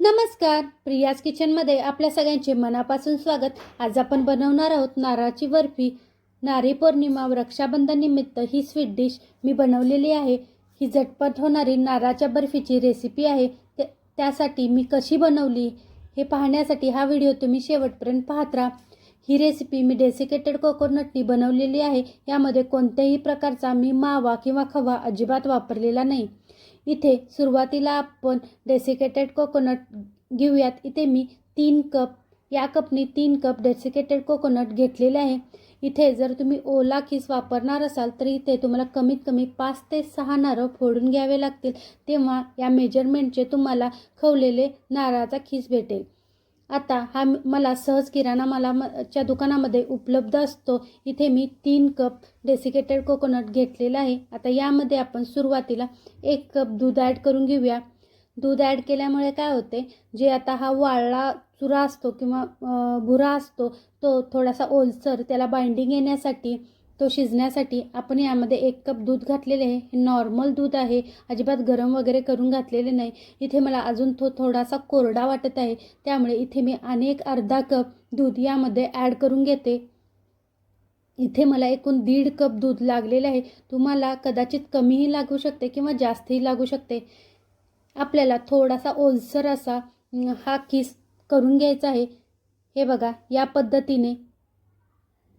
नमस्कार, प्रियाज किचनमध्ये आपल्या सगळ्यांचे मनापासून स्वागत। आज आपण बनवणार आहोत नारळाची बर्फी। नारळी पौर्णिमा व रक्षाबंधन निमित्त ही स्वीट डिश मी बनवलेली आहे। ही झटपट होणारी नारळाच्या बर्फीची रेसिपी आहे। त्यासाठी मी कशी बनवली हे पाहण्यासाठी हा व्हिडिओ तुम्ही शेवटपर्यंत पाहत राहा। ही रेसिपी मी डेसिकेटेड कोकोनटनी बनवलेली आहे। यामध्ये कोणत्याही प्रकारचा मी मावा किंवा खवा अजिबात वापरलेला नाही। इथे सुरुवातीला आपण डेसिकेटेड कोकोनट घेऊयात। इथे मी 3 कप या कपनी 3 कप डेसिकेटेड कोकोनट घेतलेले आहे। इथे जर तुम्ही ओला खीस वापरणार असाल तर इथे तुम्हाला कमीत कमी 5 ते 6 नारळ फोडून घ्यावे लागतील, तेव्हा या मेजरमेंटचे तुम्हाला खवलेले नारळाचा खीस भेटेल। आता हा मला सहज किराणा मालाच्या दुकानामध्ये उपलब्ध असतो। इथे मी 3 कप डेसिकेटेड कोकोनट घेतलेला आहे। आता यामध्ये आपण सुरुवातीला 1 कप दूध ॲड करून घेऊया। दूध ॲड केल्यामुळे काय होते, जे आता हा वाळला चुरा असतो किंवा भुरा असतो तो थोडासा ओलसर, त्याला बाइंडिंग येण्यासाठी, तो शिजण्यासाठी आपण यामध्ये 1 कप दूध घातलेले आहे। हे नॉर्मल दूध आहे, अजिबात गरम वगैरे करून घातलेले नाही। इथे मला अजून थोडासा कोरडा वाटत आहे, त्यामुळे इथे मी अनेक अर्धा कप दूध यामध्ये ॲड करून घेते। इथे मला एकूण 1.5 कप दूध लागलेले आहे। तुम्हाला कदाचित कमीही लागू शकते किंवा जास्तही लागू शकते। आपल्याला थोडासा ओलसर असा हा खीस करून घ्यायचा आहे। हे बघा, या पद्धतीने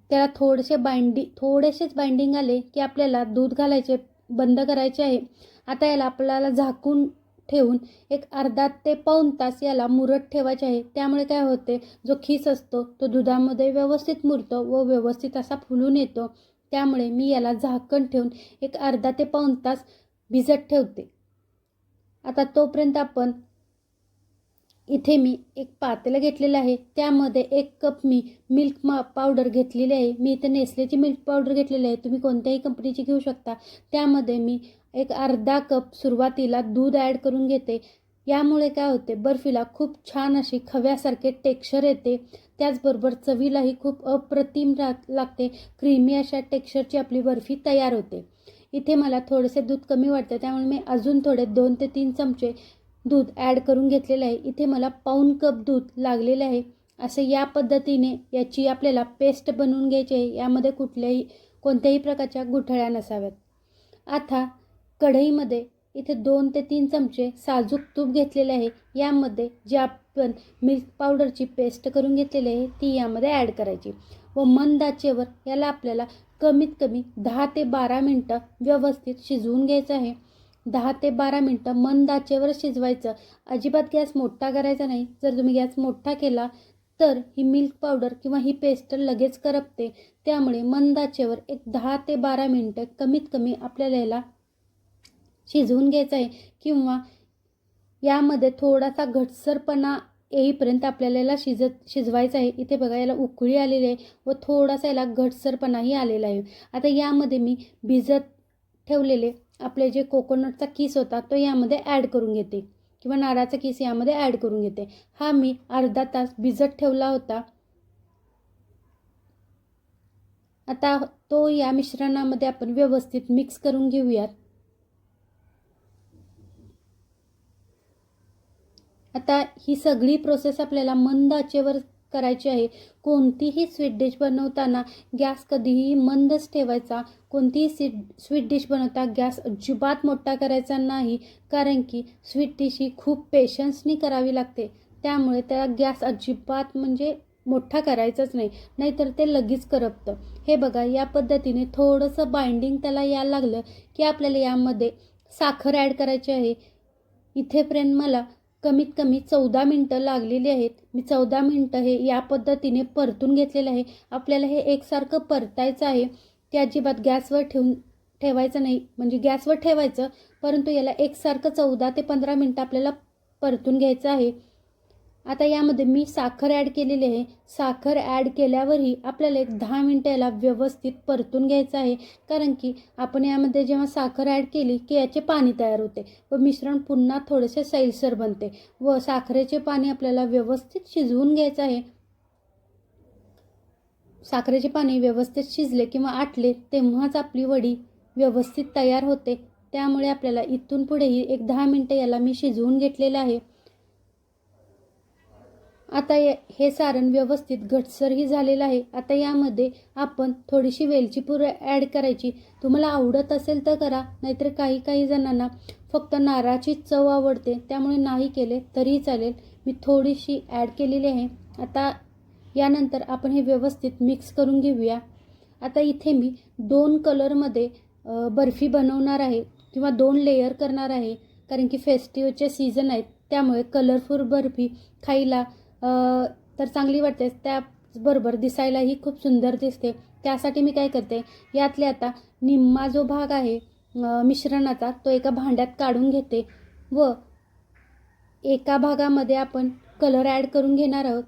त्याला थोडेसेच बाइंडिंग आले की आपल्याला दूध घालायचे बंद करायचे आहे। आता याला आपल्याला झाकून ठेवून एक अर्धा ते पाऊण तास याला मुरत ठेवायचे आहे। त्यामुळे काय होते, जो खीस असतो तो दुधामध्ये व्यवस्थित मुरतो व व्यवस्थित असा फुलून येतो। त्यामुळे मी याला झाकण ठेवून एक अर्धा ते पाऊण तास भिजत ठेवते। आता तोपर्यंत आपण इथे मी एक पातेलं घेतलेलं आहे, त्यामध्ये 1 कप मी मिल्क पावडर घेतलेली आहे। मी इथे नेस्लेची मिल्क पावडर घेतलेली आहे, तुम्ही कोणत्याही कंपनीची घेऊ शकता। त्यामध्ये मी एक अर्धा कप सुरुवातीला दूध ॲड करून घेते। यामुळे काय होते, बर्फीला खूप छान अशी खव्यासारखे टेक्स्चर येते। त्याचबरोबर चवीलाही खूप अप्रतिम लागते। क्रीमी अशा टेक्स्चरची आपली बर्फी तयार होते। इथे मला थोडेसे दूध कमी वाटते, त्यामुळे मी अजून थोडे 2 ते 3 चमचे दूध ॲड करून घेतलेलं आहे। इथे मला पाऊण कप दूध लागलेले आहे। असे या पद्धतीने याची आपल्याला पेस्ट बनवून घ्यायची आहे। यामध्ये कोणत्याही प्रकारच्या गुठळ्या नसाव्यात। आता कढईमध्ये इथे 2 ते 3 चमचे साजूक तूप घेतलेले आहे। यामध्ये जे आपण मिल्क पावडरची पेस्ट करून घेतलेली आहे ती यामध्ये ॲड करायची व मंद आचेवर याला आपल्याला कमीत कमी 10 ते 12 मिनटं व्यवस्थित शिजवून घ्यायचं आहे। 10 ते 12 मिनटं मंद आचेवर शिजवायचं, अजिबात गॅस मोठा करायचा नाही। जर तुम्ही गॅस मोठा केला तर ही मिल्क पावडर किंवा ही पेस्ट लगेच करपते। त्यामुळे मंद आचेवर एक 10 ते 12 मिनटं कमीत कमी आपल्याला याला शिजवून घ्यायचं आहे, किंवा यामध्ये थोडासा घटसरपणा येईपर्यंत आपल्याला याला शिजवायचं आहे। इथे बघा, याला उकळी आलेली आहे व थोडासा याला घटसरपणाही आलेला आहे। आता यामध्ये मी भिजत ठेवलेले आपले जे कोकोनटचा किस होता तो यामध्ये ॲड करून घेते, किंवा नारळाचा किस यामध्ये ॲड करून घेते। हा मी अर्धा तास भिजत ठेवला होता। आता तो या मिश्रणामध्ये आपण व्यवस्थित मिक्स करून घेऊयात। आता ही सगळी प्रोसेस आपल्याला मंद आचेवर करायची आहे। कोणतीही स्वीट डिश बनवताना गॅस कधीही मंदच ठेवायचा। कोणतीही स्वीट डिश बनवता गॅस अजिबात मोठा करायचा नाही, कारण की स्वीट डिश ही खूप पेशन्सनी करावी लागते। त्यामुळे त्याला गॅस अजिबात मोठा करायचाच नाही, नाहीतर ते लगेच करपतं। हे बघा, या पद्धतीने थोडंसं बाइंडिंग त्याला यायला लागलं की आपल्याला यामध्ये साखर ॲड करायची आहे। इथेपर्यंत मला कमीत कमी 14 मिनटं लागलेली आहेत। मी 14 मिनटं हे या पद्धतीने परतून घेतलेलं आहे। आपल्याला हे एकसारखं परतायचं आहे, ते अजिबात गॅसवर ठेवायचं नाही। गॅसवर ठेवायचं, परंतु याला एकसारखं 14 ते 15 मिनटं आपल्याला परतून घ्यायचं आहे। आता यामध्ये मी साखर ॲड केलेली आहे। साखर ॲड केल्यावरही आपल्याला एक 10 मिनटं याला व्यवस्थित परतून घ्यायचं आहे, कारण की आपण यामध्ये जेव्हा साखर ॲड केली की याचे पाणी तयार होते व मिश्रण पुन्हा थोडेसे सैलसर बनते व साखरेचे पाणी आपल्याला व्यवस्थित शिजवून घ्यायचं आहे। साखरेचे पाणी व्यवस्थित शिजले किंवा आटले तेव्हाच आपली वडी व्यवस्थित तयार होते। त्यामुळे आपल्याला इथून पुढेही एक 10 मिनटं याला मी शिजवून घेतलेलं आहे। आता हे सारण व्यवस्थित घटसरही झालेलं आहे. आता यामध्ये आपण थोडीशी वेलची पूड ॲड करायची. तुम्हाला आवडत असेल तर करा, नाहीतर काही जणांना फक्त नारळाची चव आवडते, त्यामुळे नाही केले तरीही चालेल. मी थोडीशी ॲड केलेली आहे. आता यानंतर आपण हे व्यवस्थित मिक्स करून घेऊया. आता इथे मी 2 कलरमध्ये बर्फी बनवणार आहे किंवा 2 लेयर करणार आहे, कारण की फेस्टिवलचे सीझन आहेत, त्यामुळे कलरफुल बर्फी खायला तर चांगली वाटते, त्याचबरोबर दिसायलाही खूप सुंदर दिसते. त्यासाठी मी काय करते, यातले आता निम्मा जो भाग आहे मिश्रणाचा तो एका भांड्यात काढून घेते व एका भागामध्ये आपण कलर ॲड करून घेणार आहोत.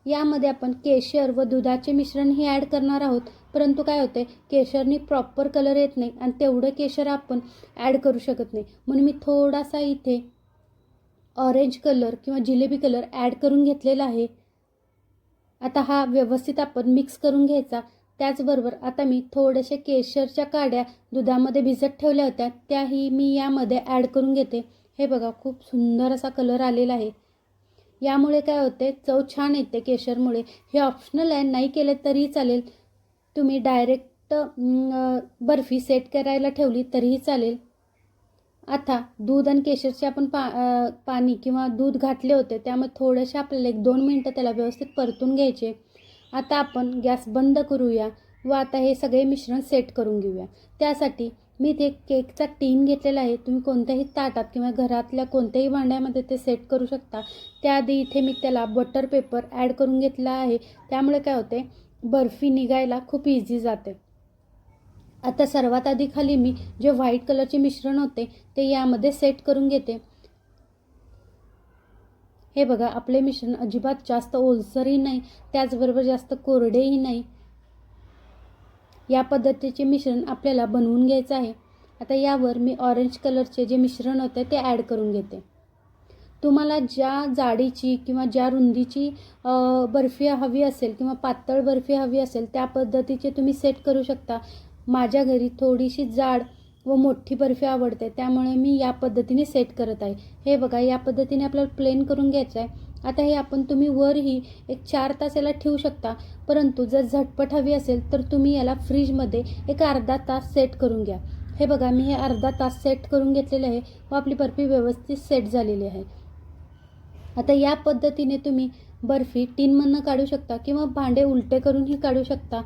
यामध्ये आपण केशर व दुधाचे मिश्रणही ॲड करणार आहोत, परंतु काय होते, केशरनी प्रॉपर कलर येत नाही आणि तेवढं केशर आपण ॲड करू शकत नाही, म्हणून मी थोडासा इथे ऑरेंज कलर किंवा जिलेबी कलर ॲड करून घेतलेला आहे. आता हा व्यवस्थित आपण मिक्स करून घ्यायचा. त्याचबरोबर आता मी थोडेसे केशरच्या काड्या दुधामध्ये भिजत ठेवल्या होत्या, त्याही मी यामध्ये ॲड करून घेते. हे बघा, खूप सुंदर असा कलर आलेला आहे. यामुळे काय होते, चव छान येते केशरमुळे. हे ऑप्शनल आहे, नाही केले तरीही चालेल. तुम्ही डायरेक्ट बर्फी सेट करायला ठेवली तरीही चालेल. आता दूध आणि केशरचे आपण पाणी किंवा दूध घातले होते, त्यामुळे थोडेसे आपल्याला 1-2 मिनटं त्याला व्यवस्थित परतून घ्यायचे. आता आपण गॅस बंद करूया व आता हे सगळे मिश्रण सेट करून घेऊया. त्यासाठी मी ते केकचा टीन घेतलेला आहे. तुम्ही कोणत्याही ताटात किंवा घरातल्या कोणत्याही भांड्यामध्ये ते सेट करू शकता. त्याआधी इथे मी त्याला बटर पेपर ॲड करून घेतला आहे, त्यामुळे काय होते, बर्फी निघायला खूप इझी जाते. आता सर्वात आधी खाली मी जे व्हाईट कलरचे मिश्रण होते ते यामध्ये सेट करून घेते. हे बघा, आपले मिश्रण अजिबात जास्त ओलसरही नाही, त्याचबरोबर जास्त कोरडेही नाही. या पद्धतीचे मिश्रण आपल्याला बनवून घ्यायचं आहे. आता यावर मी ऑरेंज कलरचे जे मिश्रण होते ते ॲड करून घेते. तुम्हाला ज्या जाडीची किंवा ज्या रुंदीची बर्फी हवी असेल किंवा पातळ बर्फी हवी असेल त्या पद्धतीचे तुम्ही सेट करू शकता. माझ्या घरी थोडीशी जाड व मोठी बर्फी आवडते, त्यामुळे मी या पद्धतीने सेट करत आहे. हे बघा, या पद्धतीने आपल्याला प्लेन करून घ्यायचं आहे. आता हे आपण तुम्ही वरही 4 तास याला ठेवू शकता, परंतु जर झटपट हवी असेल तर तुम्ही याला फ्रीजमध्ये अर्धा तास सेट करून घ्या. हे बघा, मी हे अर्धा तास सेट करून घेतलेले आहे व आपली बर्फी व्यवस्थित सेट झालेली आहे. आता या पद्धतीने तुम्ही बर्फी टीनमधनं काढू शकता किंवा भांडे उलटे करूनही काढू शकता.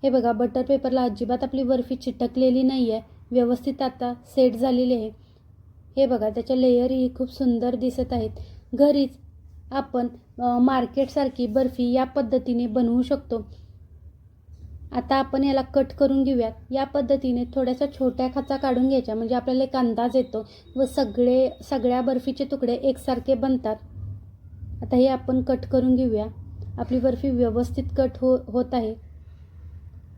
हे बघा, बटर पेपरला अजिबात आपली बर्फी चिटकलेली नाही आहे, व्यवस्थित आता सेट झालेली आहे. हे बघा, त्याच्या लेयरही खूप सुंदर दिसत आहेत. घरीच आपण मार्केटसारखी बर्फी या पद्धतीने बनवू शकतो. आता आपण याला कट करून घेऊयात. या पद्धतीने थोड्याशा छोट्या खाचा काढून घ्यायच्या, म्हणजे आपल्याला एक अंदाज येतो व सगळ्या बर्फीचे तुकडे एकसारखे बनतात. आता हे आपण कट करून घेऊया. आपली बर्फी व्यवस्थित कट होत आहे.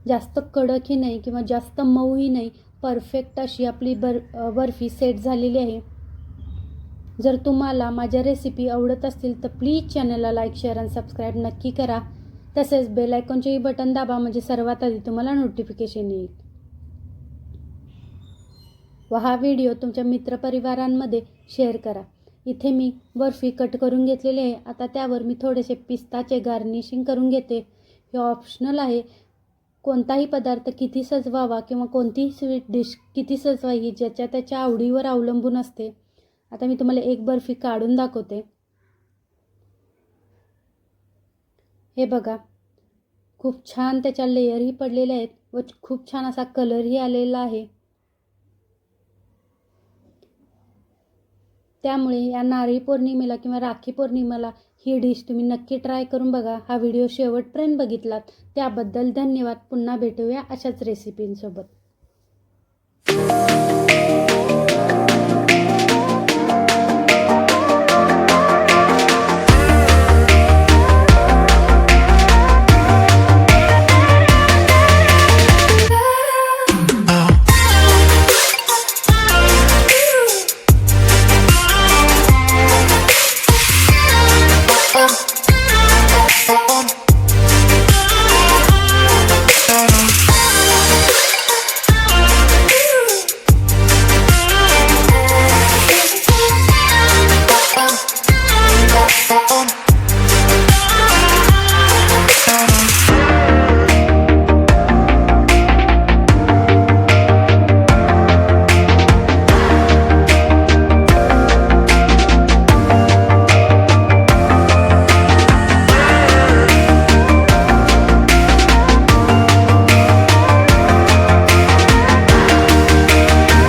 जास्त कडकही नाही किंवा जास्त मऊही नाही, परफेक्ट अशी आपली बर्फी सेट झालेली आहे. जर तुम्हाला माझ्या रेसिपी आवडत असतील तर प्लीज चॅनलला लाईक, शेअर आणि सबस्क्राईब नक्की करा. तसेच बेल आयकॉनचेही बटन दाबा, म्हणजे सर्वात आधी तुम्हाला नोटिफिकेशन येईल. व हा व्हिडिओ तुमच्या मित्रपरिवारांमध्ये शेअर करा. इथे मी बर्फी कट करून घेतलेली आहे. आता त्यावर मी थोडेसे पिस्ताचे गार्निशिंग करून घेते. हे ऑप्शनल आहे. कोणताही पदार्थ किती सजवावा किंवा कोणतीही स्वीट डिश किती सजवावी ज्याच्या त्याच्या आवडीवर अवलंबून असते. आता मी तुम्हाला एक बर्फी काढून दाखवते. हे बघा, खूप छान त्याच्या लेयरही पडलेले आहेत व खूप छान असा कलरही आलेला आहे. त्यामुळे या नारळी पौर्णिमेला किंवा राखी पौर्णिमेला ही डिश तुम्ही नक्की ट्राय करून बघा. हा व्हिडिओ शेवटपर्यंत बघितलात त्याबद्दल धन्यवाद. पुन्हा भेटूया अशाच रेसिपींसोबत.